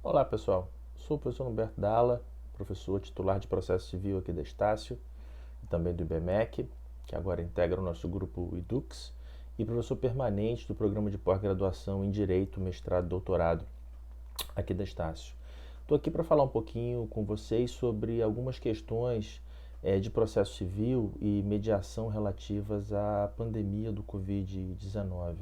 Olá pessoal, sou o professor Humberto Dalla, professor titular de Processo Civil aqui da Estácio e também do IBMEC, que agora integra o nosso grupo Edux, e professor permanente do programa de pós-graduação em Direito, Mestrado e Doutorado aqui da Estácio. Estou aqui para falar um pouquinho com vocês sobre algumas questões de processo civil e mediação relativas à pandemia do Covid-19.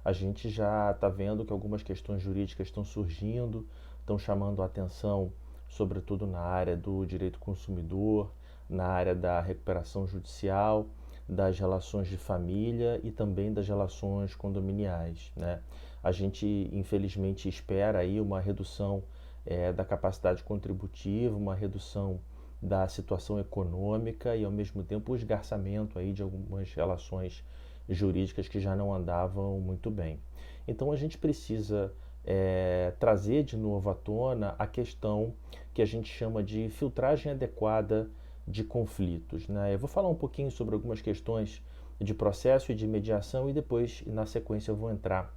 A gente já está vendo que algumas questões jurídicas estão surgindo, estão chamando a atenção, sobretudo na área do direito consumidor, na área da recuperação judicial, das relações de família e também das relações condominiais, né? A gente, infelizmente, espera aí uma redução da capacidade contributiva, uma redução da situação econômica e, ao mesmo tempo, o esgarçamento aí de algumas relações jurídicas que já não andavam muito bem. Então, a gente precisa trazer de novo à tona a questão que a gente chama de filtragem adequada de conflitos, né? Eu vou falar um pouquinho sobre algumas questões de processo e de mediação e depois, na sequência, eu vou entrar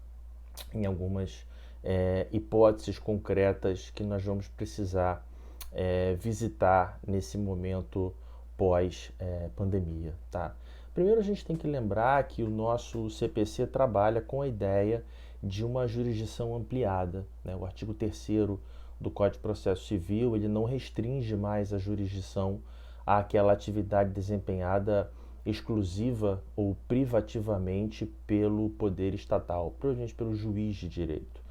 em algumas hipóteses concretas que nós vamos precisar visitar nesse momento pós-pandemia, tá? Primeiro a gente tem que lembrar que o nosso CPC trabalha com a ideia de uma jurisdição ampliada, né? O artigo 3º do Código de Processo Civil, ele não restringe mais a jurisdição àquela atividade desempenhada exclusiva ou privativamente pelo poder estatal, provavelmente pelo juiz de direito.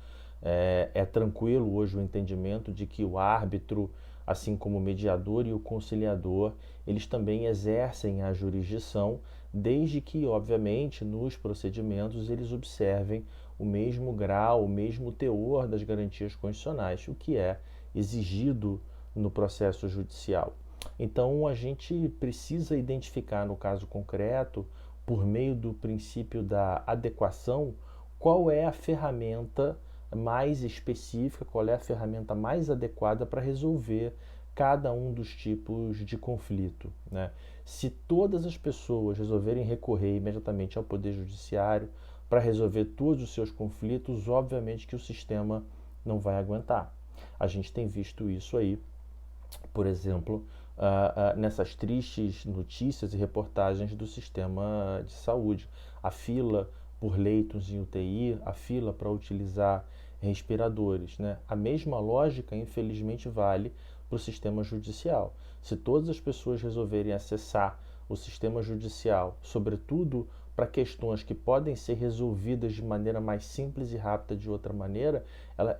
É tranquilo hoje o entendimento de que o árbitro, assim como o mediador e o conciliador, eles também exercem a jurisdição, desde que, obviamente, nos procedimentos eles observem o mesmo grau, o mesmo teor das garantias constitucionais, o que é exigido no processo judicial. Então, a gente precisa identificar, no caso concreto, por meio do princípio da adequação, qual é a ferramenta mais específica, qual é a ferramenta mais adequada para resolver cada um dos tipos de conflito, né? Se todas as pessoas resolverem recorrer imediatamente ao Poder Judiciário para resolver todos os seus conflitos, obviamente que o sistema não vai aguentar. A gente tem visto isso aí, por exemplo, nessas tristes notícias e reportagens do sistema de saúde. A fila por leitos em UTI, a fila para utilizar respiradores, né? A mesma lógica, infelizmente, vale para o sistema judicial. Se todas as pessoas resolverem acessar o sistema judicial, sobretudo para questões que podem ser resolvidas de maneira mais simples e rápida de outra maneira,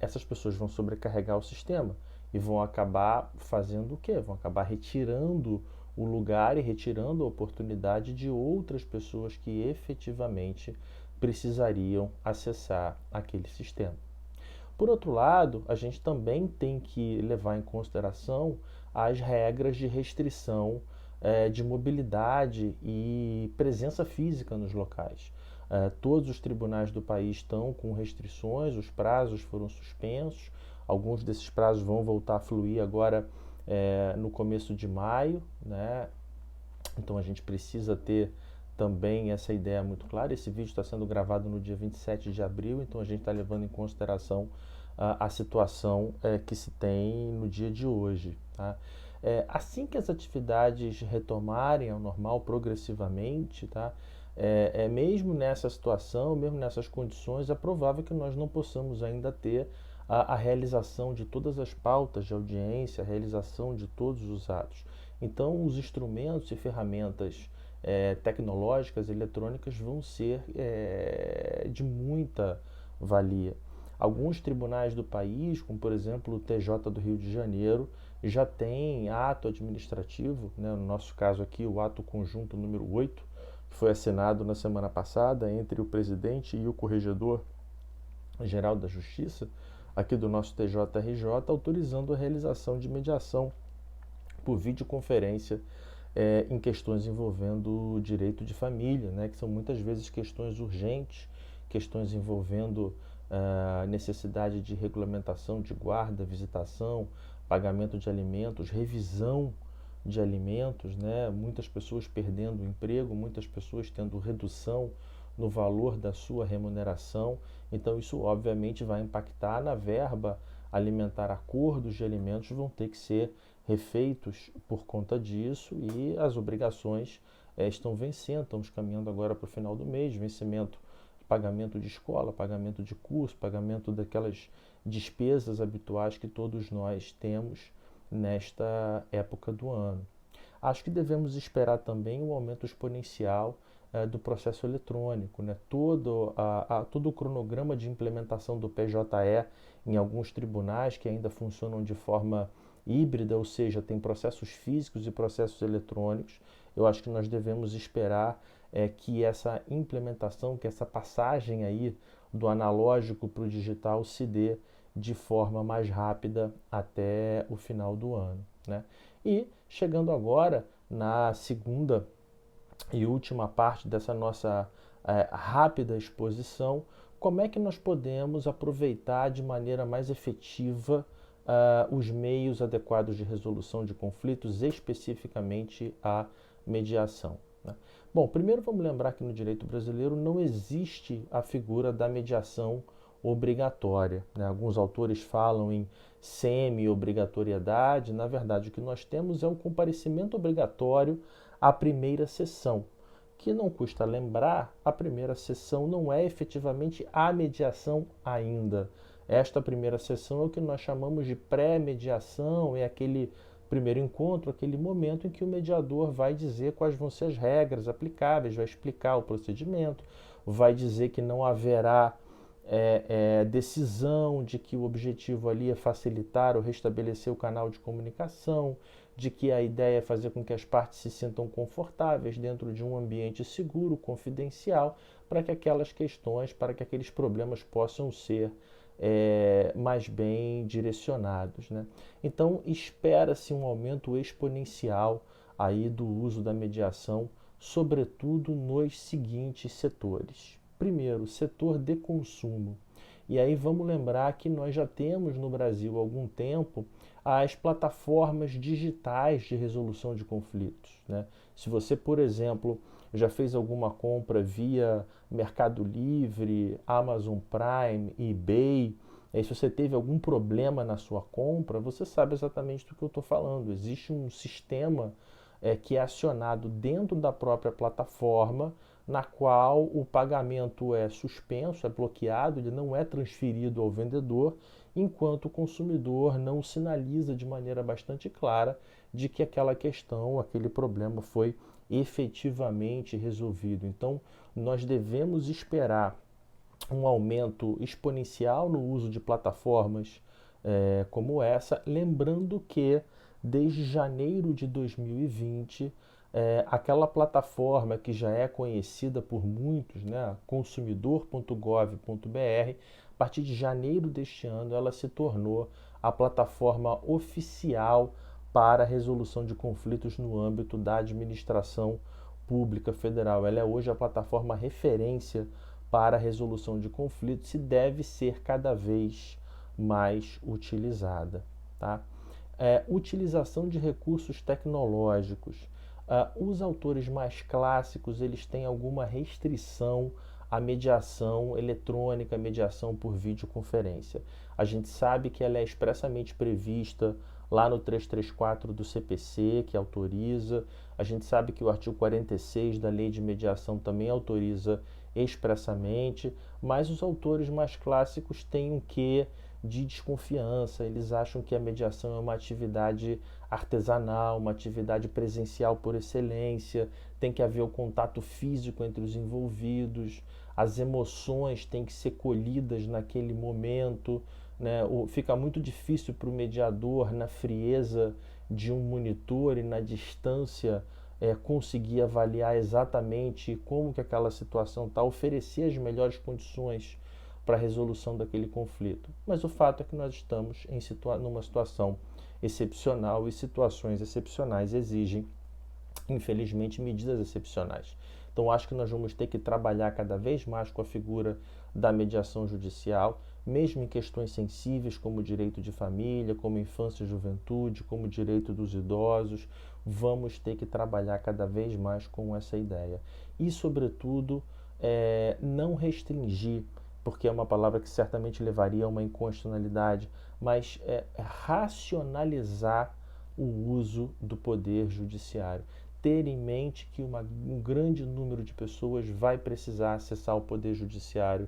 essas pessoas vão sobrecarregar o sistema e vão acabar fazendo o quê? Vão acabar retirando o lugar e retirando a oportunidade de outras pessoas que efetivamente precisariam acessar aquele sistema. Por outro lado, a gente também tem que levar em consideração as regras de restrição de mobilidade e presença física nos locais. Todos os tribunais do país estão com restrições, os prazos foram suspensos, alguns desses prazos vão voltar a fluir agora no começo de maio, né? Então a gente precisa ter também essa ideia muito clara. Esse vídeo está sendo gravado no dia 27 de abril, então a gente está levando em consideração a situação que se tem no dia de hoje, tá? Assim que as atividades retomarem ao normal progressivamente, tá? Mesmo nessa situação, mesmo nessas condições, é provável que nós não possamos ainda ter a realização de todas as pautas de audiência, a realização de todos os atos. Então, os instrumentos e ferramentas tecnológicas, eletrônicas, vão ser de muita valia. Alguns tribunais do país, como por exemplo o TJ do Rio de Janeiro, já tem ato administrativo, né, no nosso caso aqui o ato conjunto número 8, que foi assinado na semana passada entre o presidente e o corregedor-geral da Justiça, aqui do nosso TJRJ, autorizando a realização de mediação por videoconferência em questões envolvendo direito de família, né, que são muitas vezes questões urgentes, questões envolvendo necessidade de regulamentação de guarda, visitação, pagamento de alimentos, revisão de alimentos, né? Muitas pessoas perdendo o emprego, muitas pessoas tendo redução no valor da sua remuneração. Então isso obviamente vai impactar na verba alimentar acordos de alimentos vão ter que ser refeitos por conta disso e as obrigações estão vencendo, estamos caminhando agora para o final do mês, vencimento, pagamento de escola, pagamento de curso, pagamento daquelas despesas habituais que todos nós temos nesta época do ano. Acho que devemos esperar também o aumento exponencial do processo eletrônico, né? Todo o cronograma de implementação do PJE em alguns tribunais que ainda funcionam de forma híbrida, ou seja, tem processos físicos e processos eletrônicos. Eu acho que nós devemos esperar que essa implementação, que essa passagem aí do analógico para o digital se dê de forma mais rápida até o final do ano, né? E chegando agora na segunda e última parte dessa nossa rápida exposição, como é que nós podemos aproveitar de maneira mais efetiva os meios adequados de resolução de conflitos, especificamente a mediação, né? Bom, primeiro vamos lembrar que no direito brasileiro não existe a figura da mediação obrigatória, né? Alguns autores falam em semi-obrigatoriedade. Na verdade, o que nós temos é um comparecimento obrigatório à primeira sessão, que não custa lembrar, a primeira sessão não é efetivamente a mediação ainda. Esta primeira sessão é o que nós chamamos de pré-mediação, é aquele primeiro encontro, aquele momento em que o mediador vai dizer quais vão ser as regras aplicáveis, vai explicar o procedimento, vai dizer que não haverá decisão, de que o objetivo ali é facilitar ou restabelecer o canal de comunicação, de que a ideia é fazer com que as partes se sintam confortáveis dentro de um ambiente seguro, confidencial, para que aquelas questões, para que aqueles problemas possam ser mais bem direcionados, né? Então, espera-se um aumento exponencial aí do uso da mediação, sobretudo nos seguintes setores. Primeiro, setor de consumo. E aí vamos lembrar que nós já temos no Brasil há algum tempo as plataformas digitais de resolução de conflitos, né? Se você, por exemplo, já fez alguma compra via Mercado Livre, Amazon Prime, eBay, e se você teve algum problema na sua compra, você sabe exatamente do que eu estou falando. Existe um sistema que é acionado dentro da própria plataforma, na qual o pagamento é suspenso, é bloqueado, ele não é transferido ao vendedor, enquanto o consumidor não sinaliza de maneira bastante clara de que aquela questão, aquele problema foi efetivamente resolvido. Então, nós devemos esperar um aumento exponencial no uso de plataformas como essa, lembrando que desde janeiro de 2020, aquela plataforma que já é conhecida por muitos, né, consumidor.gov.br, a partir de janeiro deste ano, ela se tornou a plataforma oficial para a resolução de conflitos no âmbito da administração pública federal. Ela é hoje a plataforma referência para a resolução de conflitos e deve ser cada vez mais utilizada, tá? Utilização de recursos tecnológicos. Os autores mais clássicos, eles têm alguma restrição à mediação eletrônica, mediação por videoconferência. A gente sabe que ela é expressamente prevista lá no 334 do CPC, que autoriza. A gente sabe que o artigo 46 da Lei de Mediação também autoriza expressamente, mas os autores mais clássicos têm um quê de desconfiança. Eles acham que a mediação é uma atividade artesanal, uma atividade presencial por excelência, tem que haver o contato físico entre os envolvidos, as emoções têm que ser colhidas naquele momento, né? Fica muito difícil para o mediador, na frieza de um monitor e na distância, conseguir avaliar exatamente como que aquela situação está, oferecer as melhores condições para a resolução daquele conflito. Mas o fato é que nós estamos numa situação excepcional e situações excepcionais exigem, infelizmente, medidas excepcionais. Então, acho que nós vamos ter que trabalhar cada vez mais com a figura da mediação judicial, mesmo em questões sensíveis como o direito de família, como infância e juventude, como o direito dos idosos. Vamos ter que trabalhar cada vez mais com essa ideia. E, sobretudo, não restringir porque é uma palavra que certamente levaria a uma inconstitucionalidade, mas racionalizar o uso do poder judiciário. Ter em mente que um grande número de pessoas vai precisar acessar o poder judiciário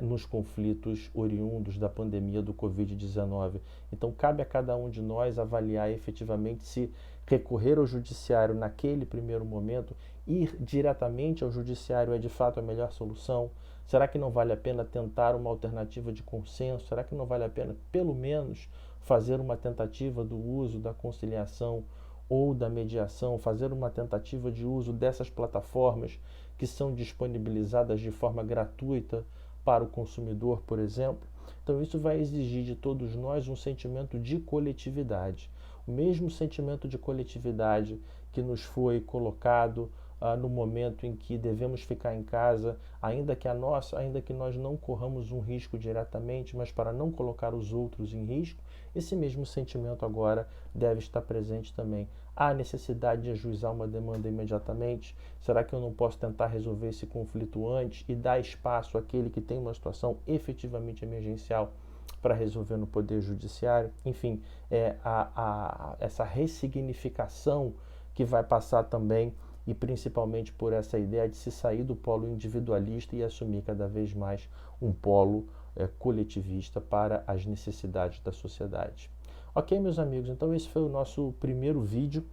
nos conflitos oriundos da pandemia do Covid-19. Então, cabe a cada um de nós avaliar efetivamente se recorrer ao judiciário naquele primeiro momento, ir diretamente ao judiciário é de fato a melhor solução. Será que não vale a pena tentar uma alternativa de consenso? Será que não vale a pena, pelo menos, fazer uma tentativa do uso da conciliação ou da mediação, fazer uma tentativa de uso dessas plataformas que são disponibilizadas de forma gratuita para o consumidor, por exemplo? Então, isso vai exigir de todos nós um sentimento de coletividade. O mesmo sentimento de coletividade que nos foi colocado no momento em que devemos ficar em casa, ainda que nós não corramos um risco diretamente, mas para não colocar os outros em risco, esse mesmo sentimento agora deve estar presente também. Há necessidade de ajuizar uma demanda imediatamente? Será que eu não posso tentar resolver esse conflito antes e dar espaço àquele que tem uma situação efetivamente emergencial para resolver no Poder Judiciário? Enfim, essa ressignificação que vai passar também e principalmente por essa ideia de se sair do polo individualista e assumir cada vez mais um polo coletivista para as necessidades da sociedade. Ok, meus amigos, então esse foi o nosso primeiro vídeo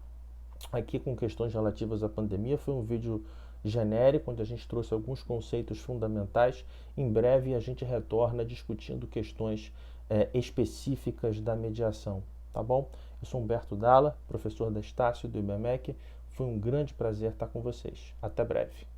aqui com questões relativas à pandemia. Foi um vídeo genérico, onde a gente trouxe alguns conceitos fundamentais. Em breve a gente retorna discutindo questões específicas da mediação, tá bom? Eu sou Humberto Dalla, professor da Estácio do IBMEC. Foi um grande prazer estar com vocês. Até breve.